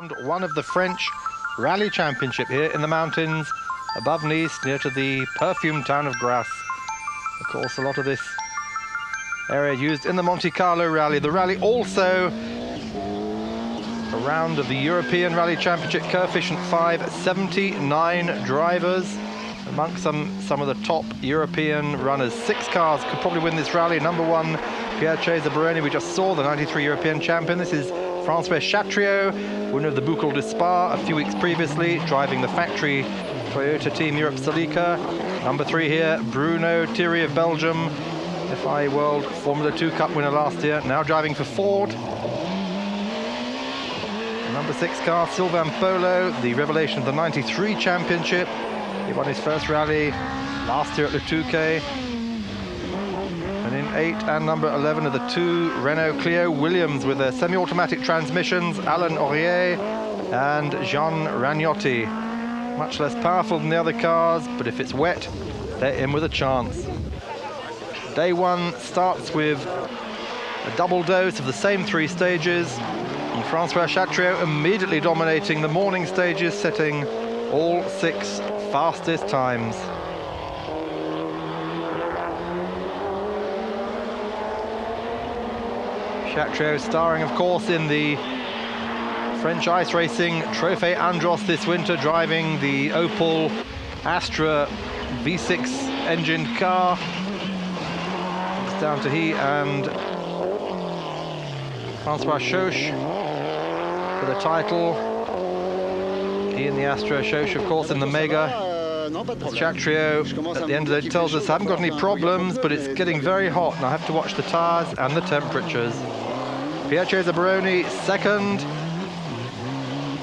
Round one of the French Rally Championship here in the mountains above Nice, near to the perfume town of Grasse. Of course, a lot of this area used in the Monte-Carlo Rally. The rally also a round of the European Rally Championship, coefficient 5, 79 drivers. Amongst some of the top European runners. 6 cars could probably win this rally. Number 1, Piace Zabaroni, we just saw, the 93 European champion. This is François Chatriot, winner of the Boucle de Spa a few weeks previously, driving the factory Toyota Team Europe Celica. Number 3 here, Bruno Thierry of Belgium, FI World Formula 2 Cup winner last year, now driving for Ford. Number 6 car, Sylvain Polo, the revelation of the 93 championship. He won his first rally last year at Le Touquet. And in 8 and number 11 are the 2 Renault Clio Williams with their semi-automatic transmissions, Alain Aurier and Jean Ragnotti. Much less powerful than the other cars, but if it's wet, they're in with a chance. Day 1 starts with a double dose of the same 3 stages. And François Chatriot immediately dominating the morning stages, setting all 6 fastest times. Chatriot starring, of course, in the French ice racing Trophée Andros this winter, driving the Opel Astra V6 engined car. It's down to he and Francois Chauche for the title. He in the Astra, Chauche, of course, in the Mega. Chatriot, at the end of it, tells us, haven't got any problems, but it's getting very hot, and I have to watch the tyres and the temperatures. Piace Zabaroni, second.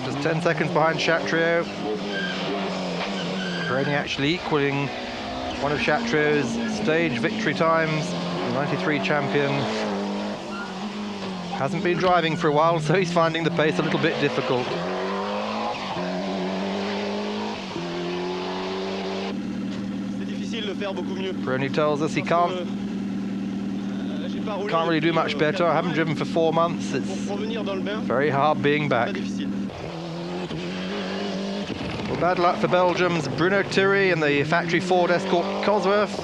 Just 10 seconds behind Chatriot. Zabaroni actually equaling one of Chatriot's stage victory times, the 93 champion. Hasn't been driving for a while, so he's finding the pace a little bit difficult. Bruni tells us he can't really do much better. I haven't driven for 4 months. It's very hard being back. Well, bad luck for Belgium's Bruno Thierry and the factory Ford Escort Cosworth.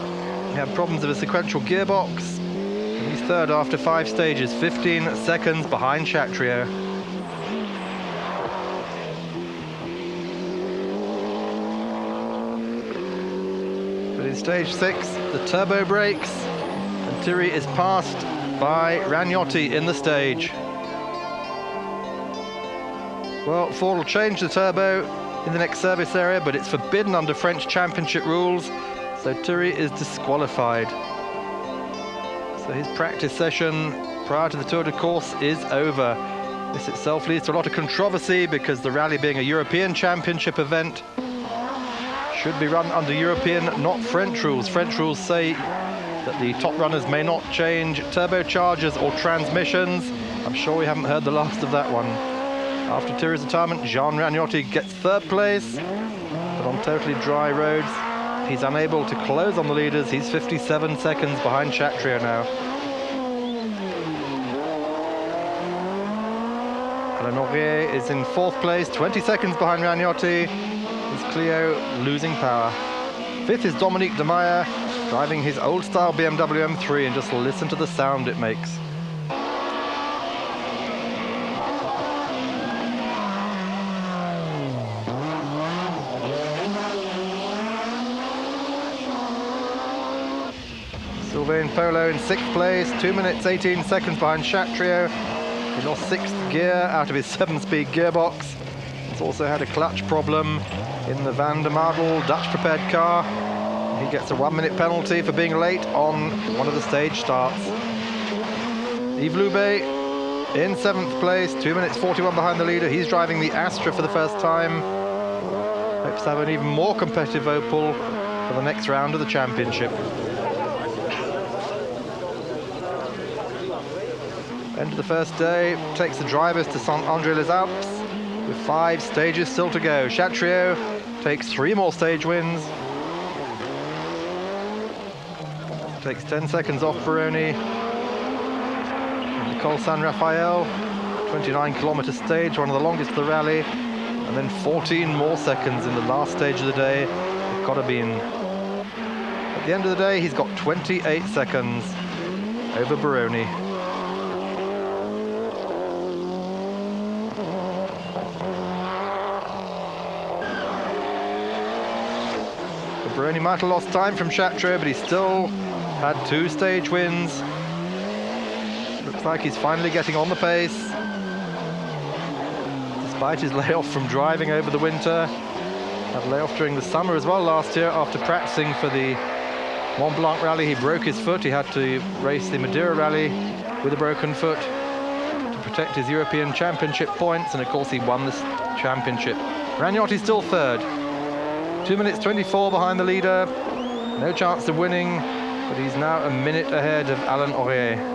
He had problems with a sequential gearbox. And he's third after 5 stages, 15 seconds behind Chatriot. In stage 6, the turbo brakes, and Thierry is passed by Ragnotti in the stage. Well, Ford will change the turbo in the next service area, but it's forbidden under French championship rules, so Thierry is disqualified. So his practice session prior to the Tour de Course is over. This itself leads to a lot of controversy because the rally being a European championship event should be run under European, not French rules. French rules say that the top runners may not change turbochargers or transmissions. I'm sure we haven't heard the last of that one. After Thierry's retirement, Jean Ragnotti gets 3rd place, but on totally dry roads, he's unable to close on the leaders. He's 57 seconds behind Chatriot now. Alain Aurier is in 4th place, 20 seconds behind Ragnotti. Clio losing power. 5th is Dominique de Meyer, driving his old-style BMW M3, and just listen to the sound it makes. Sylvain Polo in 6th place, 2 minutes 18 seconds behind Chatriot. He lost 6th gear out of his 7-speed gearbox. He's also had a clutch problem in the Van der Margel Dutch prepared car. He gets a 1-minute penalty for being late on one of the stage starts. Yves Loubet in 7th place, 2 minutes 41 behind the leader. He's driving the Astra for the first time. Hopes to have an even more competitive Opel for the next round of the championship. End of the first day takes the drivers to Saint-André-les-Alpes with 5 stages still to go. Chatriot takes 3 more stage wins. Takes 10 seconds off Baroni. Nicole San Rafael, 29-kilometer stage, one of the longest of the rally, and then 14 more seconds in the last stage of the day. It's got to be in. At the end of the day, he's got 28 seconds over Baroni. Baroni might have lost time from Chatrier, but he still had 2 stage wins. Looks like he's finally getting on the pace, despite his layoff from driving over the winter. Had a layoff during the summer as well last year after practicing for the Mont Blanc rally. He broke his foot. He had to race the Madeira rally with a broken foot to protect his European Championship points, and of course he won this championship. Ragnotti still third. 2 minutes 24 behind the leader. No chance of winning, but he's now a minute ahead of Alain Aurier.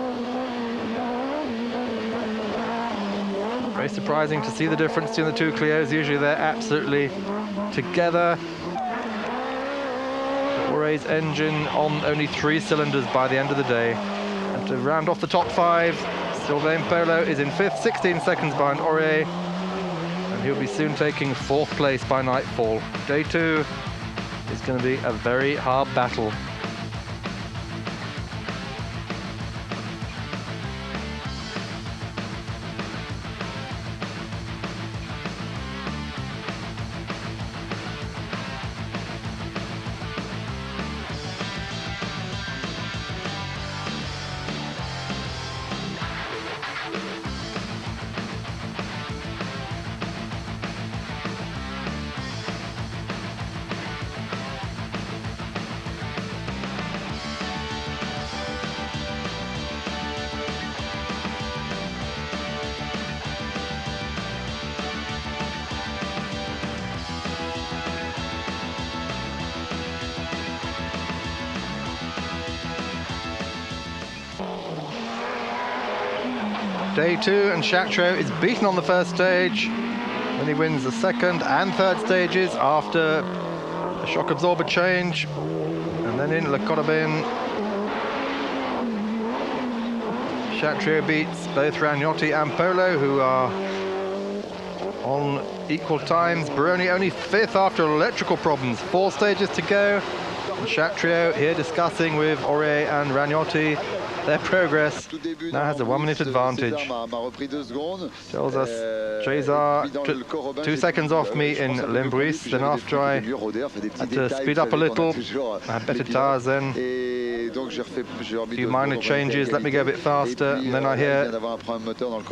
Very surprising to see the difference between the two Clios. Usually they're absolutely together. Aurier's engine on only 3 cylinders by the end of the day. And to round off the top 5, Sylvain Polo is in 5th, 16 seconds behind Aurier. He'll be soon taking 4th place by nightfall. Day 2 is going to be a very hard battle. Day 2, and Chatrier is beaten on the first stage. Then he wins the second and third stages after a shock absorber change. And then in Le Corobin, Chatrier beats both Ragnotti and Polo, who are on equal times. Baroni only 5th after electrical problems. 4 stages to go. And Chatrier here discussing with Aurier and Ragnotti their progress. Now has a 1-minute advantage. Tells us Cesar 2 seconds off me in Lembris. Then after I had to speed up a little, I had better tires then. A few minor changes, let me go a bit faster. And then I hear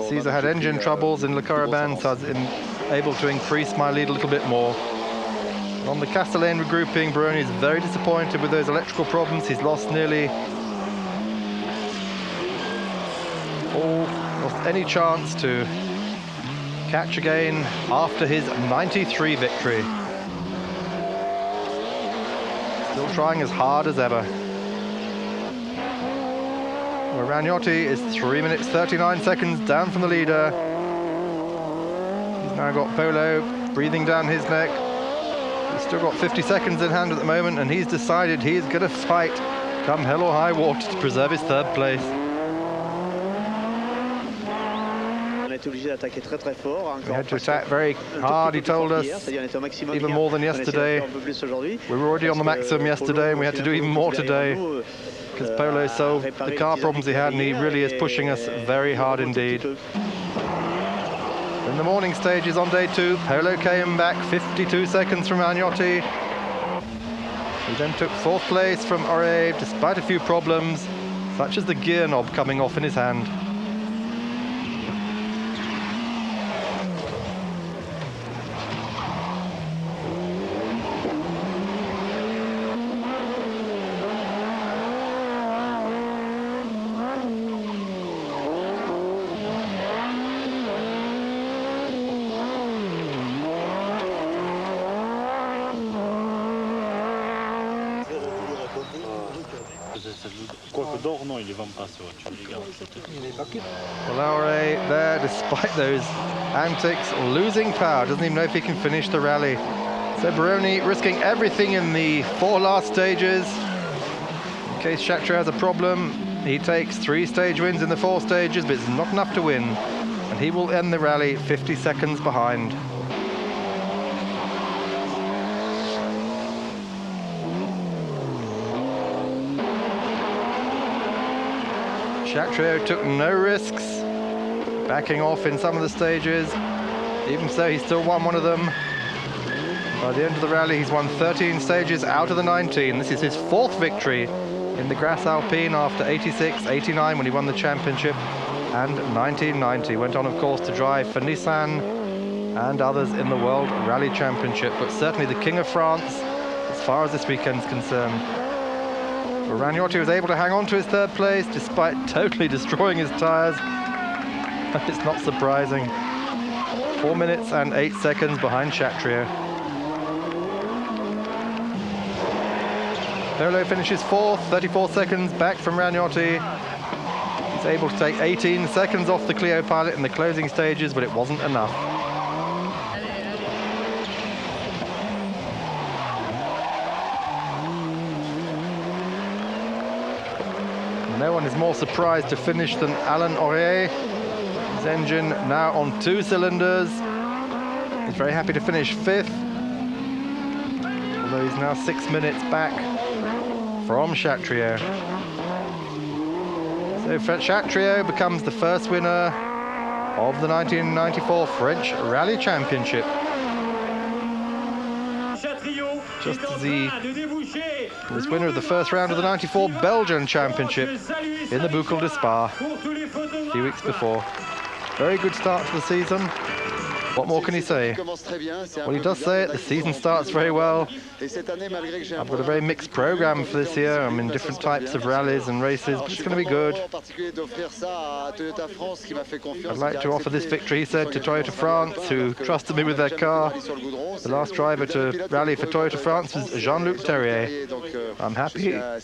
Cesar had engine troubles in Le Corobin, so I was able to increase my lead a little bit more. On the Castellane regrouping, Baroni is very disappointed with those electrical problems. He's lost any chance to catch again after his 93 victory. Still trying as hard as ever. Well, Ragnotti is 3 minutes 39 seconds down from the leader. He's now got Polo breathing down his neck. He's still got 50 seconds in hand at the moment, and he's decided he's going to fight come hell or high water to preserve his 3rd place. We had to attack very hard, he told us, even more than yesterday. We were already on the maximum yesterday, and we had to do even more today, because Polo solved the car problems he had, and he really is pushing us very hard indeed. In the morning stages on day 2, Polo came back 52 seconds from Ragnotti. He then took 4th place from Aurier, despite a few problems, such as the gear knob coming off in his hand. Aurier there, despite those antics, losing power, doesn't even know if he can finish the rally. So Baroni risking everything in the 4 last stages. In case Chatrier has a problem, he takes 3 stage wins in the 4 stages, but it's not enough to win. And he will end the rally 50 seconds behind. Chatrier took no risks, backing off in some of the stages. Even so, he still won one of them. By the end of the rally, he's won 13 stages out of the 19. This is his 4th victory in the Grasse-Alpin after 86, 89 when he won the championship, and 1990. Went on, of course, to drive for Nissan and others in the World Rally Championship, but certainly the King of France as far as this weekend's concerned. Ragnotti was able to hang on to his 3rd place despite totally destroying his tyres. It's not surprising. 4 minutes and 8 seconds behind Chatrier. Nolo finishes 4th, 34 seconds back from Ragnotti. He's able to take 18 seconds off the Clio pilot in the closing stages, but it wasn't enough. No one is more surprised to finish than Alain Aurier. His engine now on 2 cylinders. He's very happy to finish 5th, although he's now 6 minutes back from Chatrier. So Chatrier becomes the first winner of the 1994 French Rally Championship. Just as he was winner of the first round of the 94 Belgian Championship in the Boucle de Spa a few weeks before. Very good start to the season. What more can he say? Well, he does say it, the season starts very well. I've got a very mixed program for this year. I'm in different types of rallies and races, but it's going to be good. I'd like to offer this victory, he said, to Toyota France, who trusted me with their car. The last driver to rally for Toyota France was Jean-Luc Terrier. I'm happy to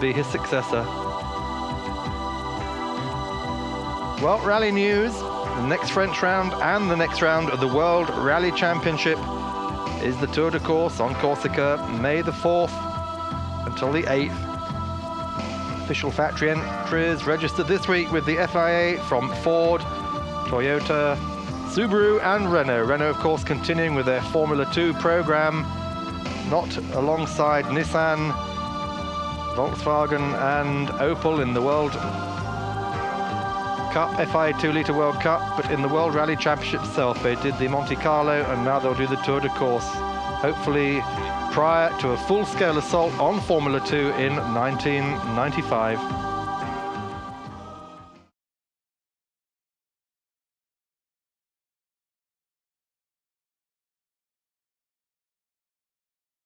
be his successor. Well, rally news. The next French round and the next round of the World Rally Championship is the Tour de Corse on Corsica, May the 4th until the 8th. Official factory entries registered this week with the FIA from Ford, Toyota, Subaru and Renault. Renault, of course, continuing with their Formula 2 program, not alongside Nissan, Volkswagen and Opel in the World Cup, FIA 2-litre World Cup, but in the World Rally Championship itself they did the Monte-Carlo and now they'll do the Tour de Corse, hopefully prior to a full-scale assault on Formula 2 in 1995.